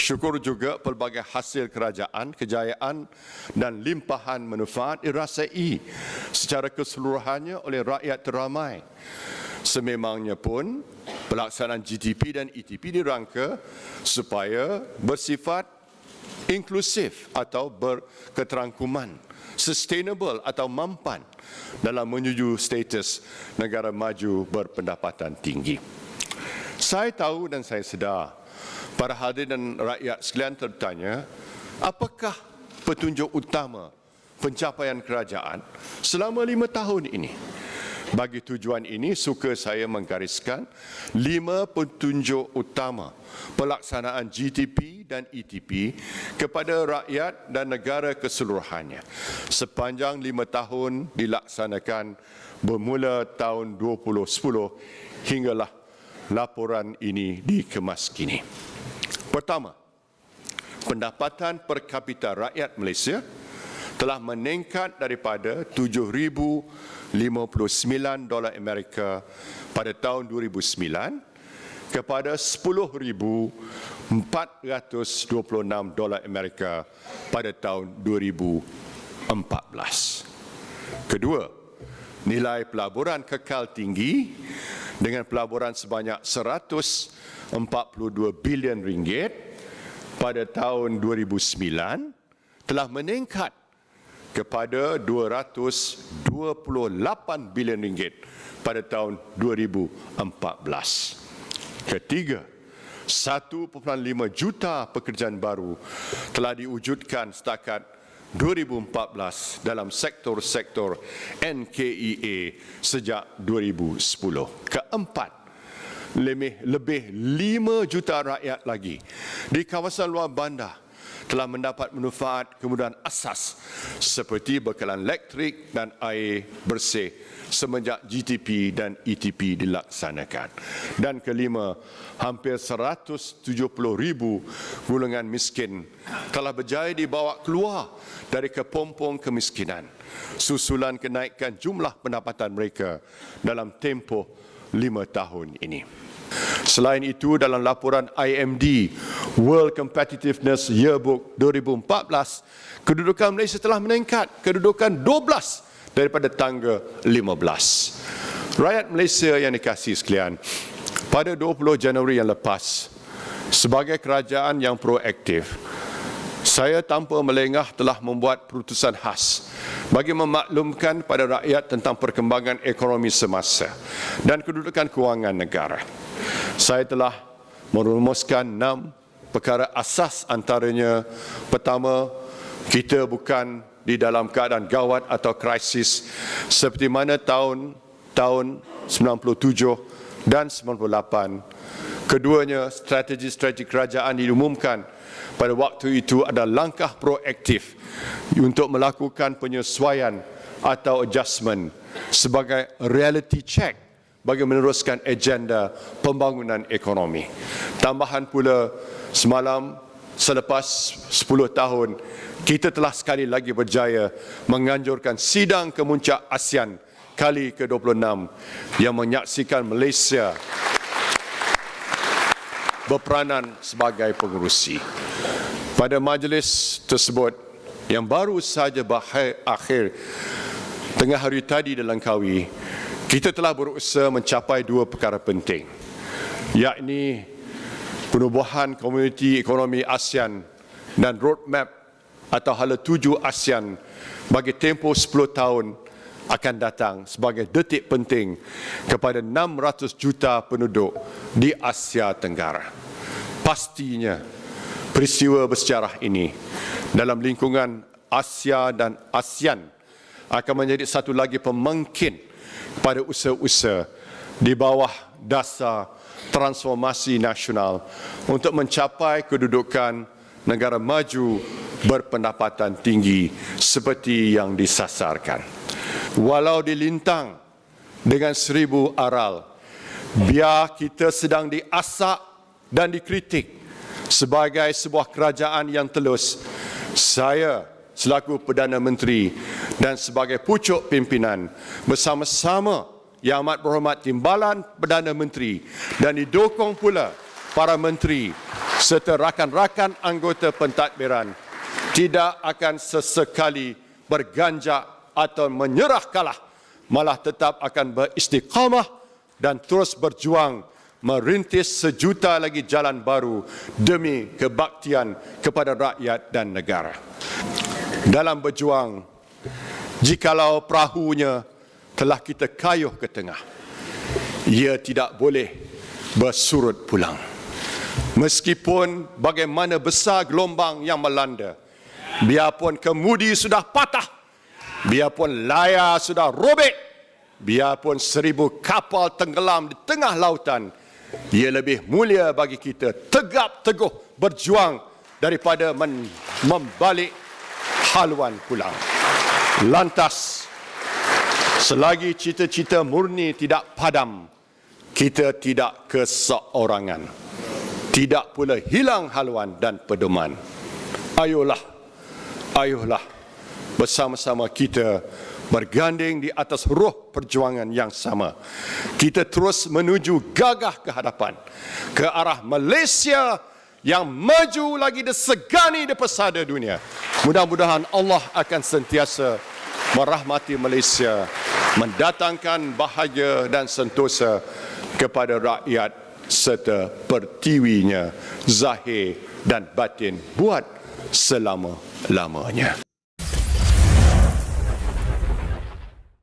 Syukur juga pelbagai hasil kerajaan, kejayaan dan limpahan manfaat dirasai secara keseluruhannya oleh rakyat teramai. Sememangnya pun pelaksanaan GTP dan ETP dirangka supaya bersifat inklusif atau berketerangkuman, sustainable atau mampan dalam menuju status negara maju berpendapatan tinggi. Saya tahu dan saya sedar para hadirin dan rakyat sekalian tertanya, apakah petunjuk utama pencapaian kerajaan selama 5 tahun ini? Bagi tujuan ini, suka saya menggariskan 5 petunjuk utama pelaksanaan GTP dan ETP kepada rakyat dan negara keseluruhannya sepanjang 5 tahun dilaksanakan bermula tahun 2010 hinggalah laporan ini dikemas kini. Pertama, pendapatan per kapita rakyat Malaysia telah meningkat daripada $7,059 Amerika pada tahun 2009 kepada $10,426 Amerika pada tahun 2014. Kedua, nilai pelaburan kekal tinggi dengan pelaburan sebanyak 142 bilion ringgit pada tahun 2009 telah meningkat kepada 228 bilion ringgit pada tahun 2014. Ketiga, 1.5 juta pekerjaan baru telah diwujudkan setakat 2014 dalam sektor-sektor NKEA sejak 2010. Keempat, lebih 5 juta rakyat lagi di kawasan luar bandar telah mendapat manfaat kemudahan asas seperti bekalan elektrik dan air bersih semenjak GTP dan ETP dilaksanakan. Dan kelima, hampir 170,000 golongan miskin telah berjaya dibawa keluar dari kepompong kemiskinan susulan kenaikan jumlah pendapatan mereka dalam tempoh 5 tahun ini. Selain itu, dalam laporan IMD World Competitiveness Yearbook 2014, kedudukan Malaysia telah meningkat kedudukan 12 daripada tangga 15. Rakyat Malaysia yang dikasihi sekalian, pada 20 Januari yang lepas, sebagai kerajaan yang proaktif, saya tanpa melengah telah membuat keputusan khas bagi memaklumkan pada rakyat tentang perkembangan ekonomi semasa dan kedudukan kewangan negara. Saya telah merumuskan 6 perkara asas, antaranya pertama, kita bukan di dalam keadaan gawat atau krisis seperti mana tahun 97 dan 98. Keduanya, strategi-strategi kerajaan diumumkan pada waktu itu adalah langkah proaktif untuk melakukan penyesuaian atau adjustment sebagai reality check bagi meneruskan agenda pembangunan ekonomi. Tambahan pula, semalam selepas 10 tahun, kita telah sekali lagi berjaya menganjurkan sidang kemuncak ASEAN kali ke-26 yang menyaksikan Malaysia berperanan sebagai pengerusi. Pada majlis tersebut yang baru saja berakhir tengah hari tadi di Langkawi, kita telah berusaha mencapai 2 perkara penting, yakni penubuhan komuniti ekonomi ASEAN dan roadmap atau hala tuju ASEAN bagi tempoh 10 tahun akan datang sebagai detik penting kepada 600 juta penduduk di Asia Tenggara. Pastinya peristiwa bersejarah ini dalam lingkungan Asia dan ASEAN akan menjadi satu lagi pemangkin pada usaha-usaha di bawah dasar transformasi nasional untuk mencapai kedudukan negara maju berpendapatan tinggi seperti yang disasarkan. Walau dilintang dengan 1000 aral, biar kita sedang diasak dan dikritik sebagai sebuah kerajaan yang telus, saya selaku Perdana Menteri dan sebagai pucuk pimpinan bersama-sama Yang Amat Berhormat Timbalan Perdana Menteri dan didukung pula para menteri serta rakan-rakan anggota pentadbiran tidak akan sesekali berganjak atau menyerah kalah, malah tetap akan beristiqamah dan terus berjuang merintis sejuta lagi jalan baru demi kebaktian kepada rakyat dan negara. Dalam berjuang, jikalau perahunya telah kita kayuh ke tengah, ia tidak boleh bersurut pulang. Meskipun bagaimana besar gelombang yang melanda, biarpun kemudi sudah patah, biarpun layar sudah robek, biarpun 1000 kapal tenggelam di tengah lautan, ia lebih mulia bagi kita tegap teguh berjuang daripada membalik haluan pulang. Lantas, selagi cita-cita murni tidak padam, kita tidak keseorangan, tidak pula hilang haluan dan pedoman. Ayolah bersama-sama kita berganding di atas ruh perjuangan yang sama. Kita terus menuju gagah ke hadapan, ke arah Malaysia yang maju lagi disegani di pesada dunia. Mudah-mudahan Allah akan sentiasa merahmati Malaysia, mendatangkan bahagia dan sentosa kepada rakyat serta pertiwinya zahir dan batin buat selama-lamanya.